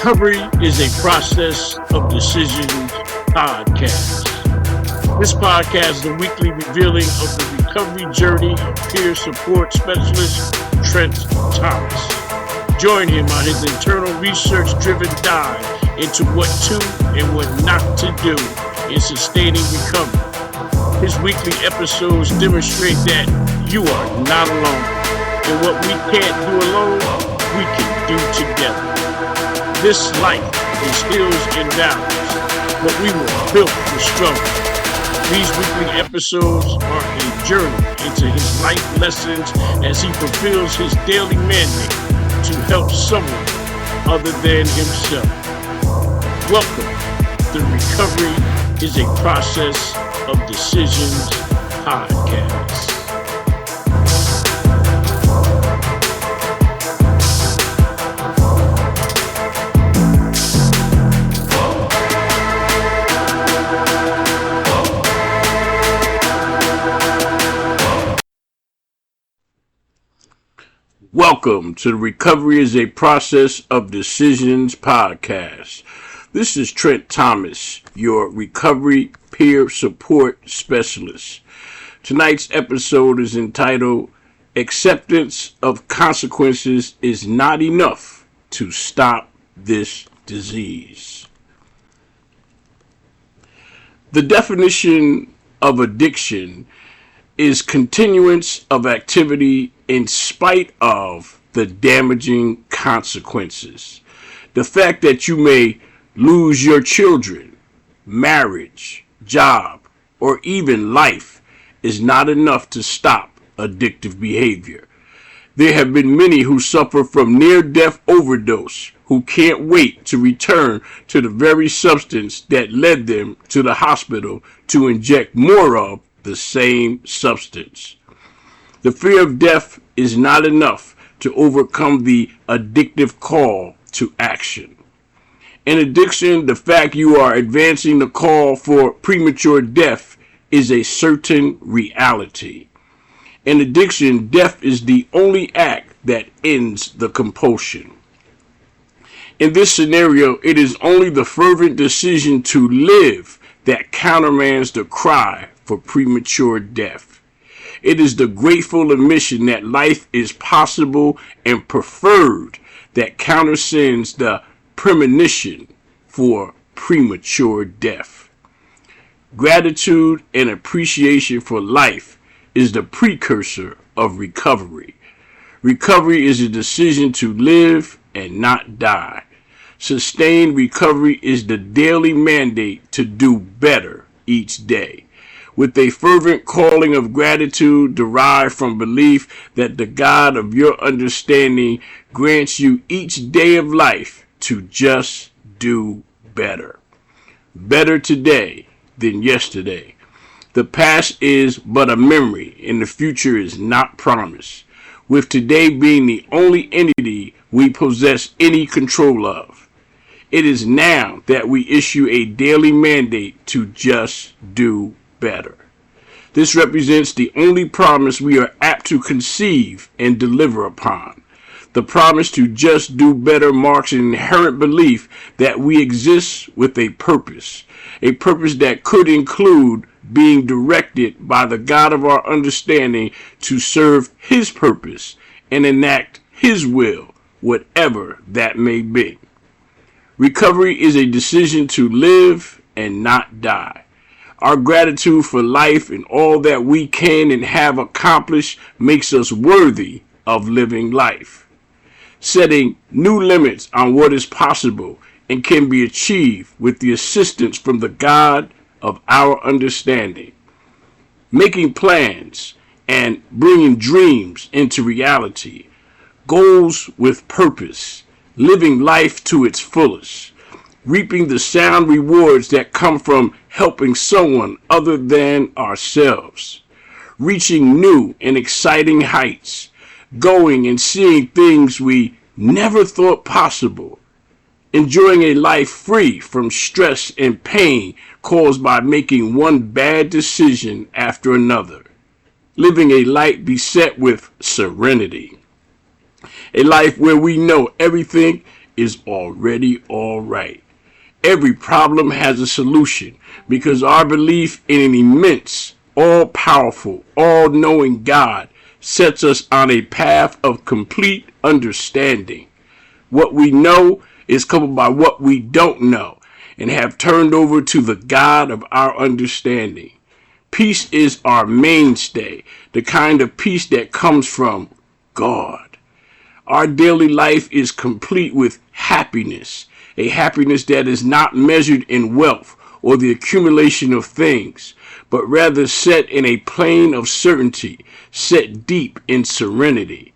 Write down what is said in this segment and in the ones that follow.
Recovery is a process of decisions podcast. This podcast is a weekly revealing of the recovery journey of peer support specialist Trent Thomas. Join him on his internal research-driven dive into what to and what not to do in sustaining recovery. His weekly episodes demonstrate that you are not alone, and what we can't do alone, we can do together. This life is hills and valleys, but we were built for struggle. These weekly episodes are a journey into his life lessons as he fulfills his daily mandate to help someone other than himself. Welcome. The Recovery is a Process of Decisions podcast. Welcome to the Recovery is a Process of Decisions podcast. This is Trent Thomas, your recovery peer support specialist. Tonight's episode is entitled, Acceptance of Consequences is Not Enough to Stop This Disease. The definition of addiction is continuance of activity in spite of the damaging consequences. The fact that you may lose your children, marriage, job, or even life is not enough to stop addictive behavior. There have been many who suffer from near-death overdose who can't wait to return to the very substance that led them to the hospital to inject more of the same substance. The fear of death is not enough to overcome the addictive call to action. In addiction, the fact you are advancing the call for premature death is a certain reality. In addiction, death is the only act that ends the compulsion. In this scenario, it is only the fervent decision to live that countermands the cry for premature death. It is the grateful admission that life is possible and preferred that countersends the premonition for premature death. Gratitude and appreciation for life is the precursor of recovery. Recovery is a decision to live and not die. Sustained recovery is the daily mandate to do better each day, with a fervent calling of gratitude derived from belief that the God of your understanding grants you each day of life to just do better. Better today than yesterday. The past is but a memory and the future is not promised, with today being the only entity we possess any control of. It is now that we issue a daily mandate to just do better. This represents the only promise we are apt to conceive and deliver upon. The promise to just do better marks an inherent belief that we exist with a purpose that could include being directed by the God of our understanding to serve His purpose and enact His will, whatever that may be. Recovery is a decision to live and not die. Our gratitude for life and all that we can and have accomplished makes us worthy of living life. Setting new limits on what is possible and can be achieved with the assistance from the God of our understanding. Making plans and bringing dreams into reality. Goals with purpose. Living life to its fullest. Reaping the sound rewards that come from helping someone other than ourselves. Reaching new and exciting heights. Going and seeing things we never thought possible. Enjoying a life free from stress and pain caused by making one bad decision after another. Living a life beset with serenity. A life where we know everything is already all right. Every problem has a solution because our belief in an immense, all-powerful, all-knowing God sets us on a path of complete understanding. What we know is covered by what we don't know and have turned over to the God of our understanding. Peace is our mainstay, the kind of peace that comes from God. Our daily life is complete with happiness, a happiness that is not measured in wealth or the accumulation of things, but rather set in a plane of certainty, set deep in serenity.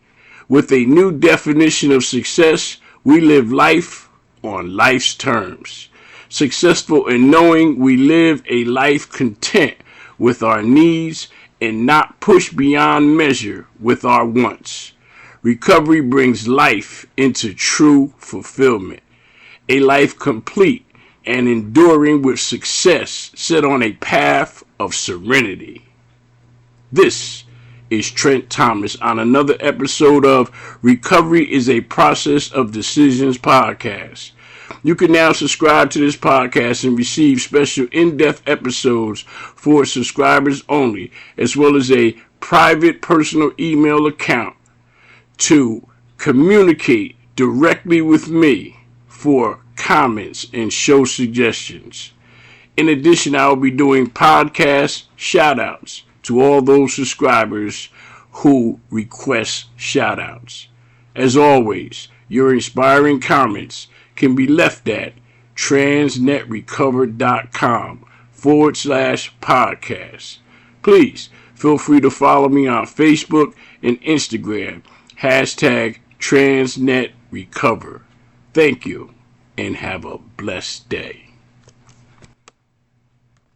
With a new definition of success, we live life on life's terms. Successful in knowing we live a life content with our needs and not pushed beyond measure with our wants. Recovery brings life into true fulfillment. A life complete and enduring with success set on a path of serenity. This is Trent Thomas on another episode of Recovery is a Process of Decisions podcast. You can now subscribe to this podcast and receive special in-depth episodes for subscribers only, as well as a private personal email account to communicate directly with me for comments and show suggestions. In addition, I will be doing podcast shout-outs to all those subscribers who request shout-outs. As always, your inspiring comments can be left at transnetrecover.com/podcast. Please feel free to follow me on Facebook and Instagram, #TransnetRecover. Thank you and have a blessed day.